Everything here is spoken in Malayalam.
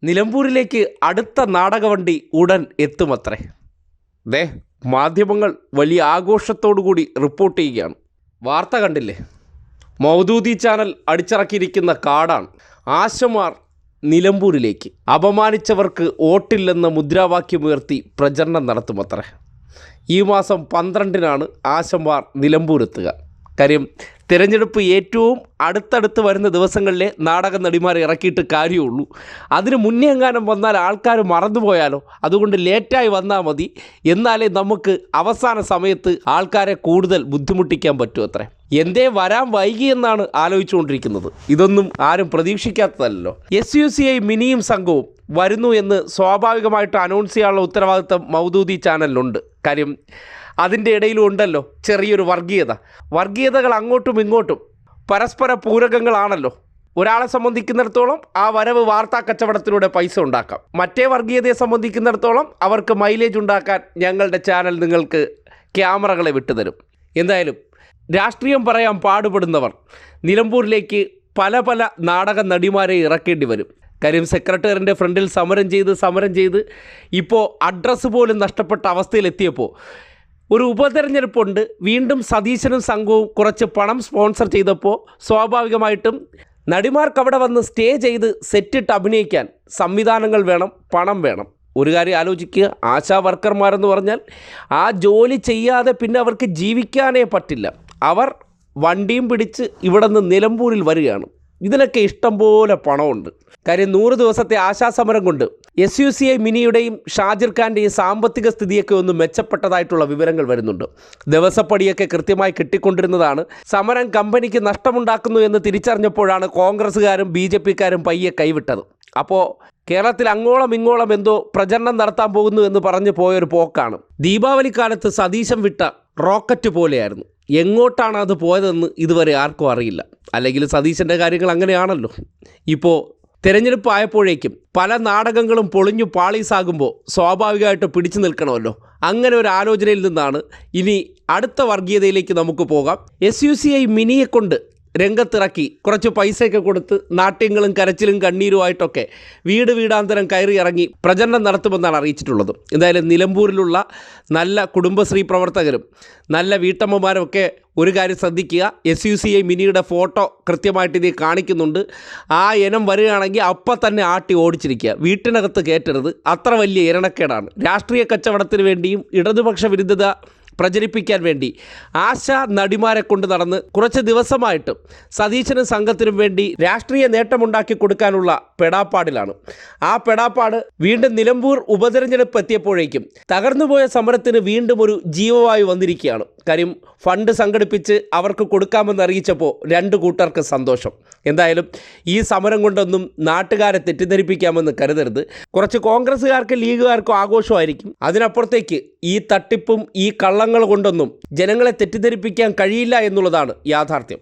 നിലമ്പൂരിലേക്ക് അടുത്ത നാടകവണ്ടി ഉടൻ എത്തുമത്രേ. മാധ്യമങ്ങൾ വലിയ ആഘോഷത്തോടുകൂടി റിപ്പോർട്ട് ചെയ്യുകയാണ്. വാർത്ത കണ്ടില്ലേ? മൗദൂദി ചാനൽ അടിച്ചിറക്കിയിരിക്കുന്ന കാർഡാണ്. ആശമാർ നിലമ്പൂരിലേക്ക്, അപമാനിച്ചവർക്ക് വോട്ടില്ലെന്ന മുദ്രാവാക്യമുയർത്തി പ്രചരണം നടത്തുമത്രേ. ഈ മാസം 12-നാണ് ആശമാർ നിലമ്പൂരെത്തുക. കാര്യം, തിരഞ്ഞെടുപ്പ് ഏറ്റവും അടുത്തടുത്ത് വരുന്ന ദിവസങ്ങളിലെ നാടക നടിമാരെ ഇറക്കിയിട്ട് കാര്യമുള്ളൂ. അതിന് മുന്നേ എങ്ങാനും വന്നാൽ ആൾക്കാർ മറന്നുപോയാലോ? അതുകൊണ്ട് ലേറ്റായി വന്നാൽ മതി, എന്നാലേ നമുക്ക് അവസാന സമയത്ത് ആൾക്കാരെ കൂടുതൽ ബുദ്ധിമുട്ടിക്കാൻ പറ്റൂ അത്രേ. എന്തേ വരാൻ വൈകിയെന്നാണ് ആലോചിച്ചുകൊണ്ടിരിക്കുന്നത്. ഇതൊന്നും ആരും പ്രതീക്ഷിക്കാത്തതല്ലോ. SUCI മിനിയും സംഘവും വരുന്നു എന്ന് സ്വാഭാവികമായിട്ട് അനൗൺസ് ചെയ്യാനുള്ള ഉത്തരവാദിത്തം മൗദൂദി ചാനലിനുണ്ട്. കാര്യം, അതിൻ്റെ ഇടയിലും ഉണ്ടല്ലോ ചെറിയൊരു വർഗീയതകൾ അങ്ങോട്ടും ഇങ്ങോട്ടും പരസ്പര പൂരകങ്ങളാണല്ലോ. ഒരാളെ സംബന്ധിക്കുന്നിടത്തോളം ആ വരവ് വാർത്താ കച്ചവടത്തിലൂടെ പൈസ ഉണ്ടാക്കാം. മറ്റേ വർഗീയതയെ സംബന്ധിക്കുന്നിടത്തോളം അവർക്ക് മൈലേജ് ഉണ്ടാക്കാൻ ഞങ്ങളുടെ ചാനൽ നിങ്ങൾക്ക് ക്യാമറകളെ വിട്ടുതരും. എന്തായാലും രാഷ്ട്രീയം പറയാൻ പാടുപെടുന്നവർ നിലമ്പൂരിലേക്ക് പല നാടക നടിമാരെ ഇറക്കേണ്ടി വരും. കാര്യം, സെക്രട്ടറിൻ്റെ ഫ്രണ്ടിൽ സമരം ചെയ്ത് ഇപ്പോൾ അഡ്രസ്സ് പോലും നഷ്ടപ്പെട്ട അവസ്ഥയിലെത്തിയപ്പോൾ ഒരു ഉപതെരഞ്ഞെടുപ്പുണ്ട്. വീണ്ടും സതീശനും സംഘവും കുറച്ച് പണം സ്പോൺസർ ചെയ്തപ്പോൾ സ്വാഭാവികമായിട്ടും നടിമാർക്ക് അവിടെ വന്ന് സ്റ്റേ ചെയ്ത് സെറ്റിട്ട് അഭിനയിക്കാൻ സംവിധാനങ്ങൾ വേണം, പണം വേണം. ഒരു കാര്യം ആലോചിക്കുക, ആശാ വർക്കർമാരെന്ന് പറഞ്ഞാൽ ആ ജോലി ചെയ്യാതെ പിന്നെ അവർക്ക് ജീവിക്കാനേ പറ്റില്ല. അവർ വണ്ടിയും പിടിച്ച് ഇവിടെ നിന്ന് നിലമ്പൂരിൽ വരികയാണ്. ഇതിനൊക്കെ ഇഷ്ടം പോലെ പണമുണ്ട്. കാര്യം, 100 ദിവസത്തെ ആശാസമരം കൊണ്ട് SUCI മിനിയുടെയും ഷാജിർ ഖാൻ്റെയും സാമ്പത്തിക സ്ഥിതിയൊക്കെ ഒന്ന് മെച്ചപ്പെട്ടതായിട്ടുള്ള വിവരങ്ങൾ വരുന്നുണ്ട്. ദിവസപ്പടിയൊക്കെ കൃത്യമായി കിട്ടിക്കൊണ്ടിരുന്നതാണ്. സമരം കമ്പനിക്ക് നഷ്ടമുണ്ടാക്കുന്നു എന്ന് തിരിച്ചറിഞ്ഞപ്പോഴാണ് കോൺഗ്രസ്സുകാരും BJPക്കാരും പയ്യെ കൈവിട്ടത്. അപ്പോൾ കേരളത്തിൽ അങ്ങോളം ഇങ്ങോളം എന്തോ പ്രചരണം നടത്താൻ പോകുന്നു എന്ന് പറഞ്ഞു പോയൊരു പോക്കാണ്. ദീപാവലി കാലത്ത് സതീശൻ വിട്ട റോക്കറ്റ് പോലെയായിരുന്നു. എങ്ങോട്ടാണ് അത് പോയതെന്ന് ഇതുവരെ ആർക്കും അറിയില്ല. അല്ലെങ്കിൽ സതീശൻ്റെ കാര്യങ്ങൾ അങ്ങനെയാണല്ലോ. ഇപ്പോൾ തിരഞ്ഞെടുപ്പ് ആയപ്പോഴേക്കും പല നാടകങ്ങളും പൊളിഞ്ഞു പാളീസാകുമ്പോൾ സ്വാഭാവികമായിട്ട് പിടിച്ചു നിൽക്കണമല്ലോ. അങ്ങനെ ഒരു ആലോചനയിൽ നിന്നാണ് ഇനി അടുത്ത വർഗീയതയിലേക്ക് നമുക്ക് പോകാം. SUCI മിനിയെ കൊണ്ട് രംഗത്തിറക്കി കുറച്ച് പൈസയൊക്കെ കൊടുത്ത് നാട്യങ്ങളും കരച്ചിലും കണ്ണീരുമായിട്ടൊക്കെ വീടാന്തരം കയറി ഇറങ്ങി പ്രചരണം നടത്തുമെന്നാണ് അറിയിച്ചിട്ടുള്ളത്. എന്തായാലും നിലമ്പൂരിലുള്ള നല്ല കുടുംബശ്രീ പ്രവർത്തകരും നല്ല വീട്ടമ്മമാരൊക്കെ ഒരു കാര്യം ശ്രദ്ധിക്കുക. SUCI മിനിയുടെ ഫോട്ടോ കൃത്യമായിട്ട് ഇത് കാണിക്കുന്നുണ്ട്. ആ ഇനം വരികയാണെങ്കിൽ അപ്പം തന്നെ ആട്ടി ഓടിച്ചിരിക്കുക, വീട്ടിനകത്ത് കയറ്റരുത്. അത്ര വലിയ ഇരണക്കേടാണ്. രാഷ്ട്രീയ കച്ചവടത്തിന് വേണ്ടിയും ഇടതുപക്ഷ വിരുദ്ധത പ്രചരിപ്പിക്കാൻ വേണ്ടി ആശാ നടിമാരെ കൊണ്ട് നടന്ന് കുറച്ച് ദിവസമായിട്ട് സതീശനും സംഘത്തിനും വേണ്ടി രാഷ്ട്രീയ നേട്ടമുണ്ടാക്കി കൊടുക്കാനുള്ള പെടാപ്പാടിലാണ്. ആ പെടാപ്പാട് വീണ്ടും നിലമ്പൂർ ഉപതെരഞ്ഞെടുപ്പ് എത്തിയപ്പോഴേക്കും തകർന്നുപോയ സമരത്തിന് വീണ്ടും ഒരു ജീവവായു വന്നിരിക്കുകയാണ്. കാര്യം, ഫണ്ട് സംഘടിപ്പിച്ച് അവർക്ക് കൊടുക്കാമെന്ന് അറിയിച്ചപ്പോൾ 2 കൂട്ടർക്ക് സന്തോഷം. എന്തായാലും ഈ സമരം കൊണ്ടൊന്നും നാട്ടുകാരെ തെറ്റിദ്ധരിപ്പിക്കാമെന്ന് കരുതരുത്. കുറച്ച് കോൺഗ്രസ്സുകാർക്കും ലീഗുകാർക്കും ആഘോഷമായിരിക്കും. അതിനപ്പുറത്തേക്ക് ഈ തട്ടിപ്പും ഈ കള്ളങ്ങൾ കൊണ്ടൊന്നും ജനങ്ങളെ തെറ്റിദ്ധരിപ്പിക്കാൻ കഴിയില്ല എന്നുള്ളതാണ് യാഥാർത്ഥ്യം.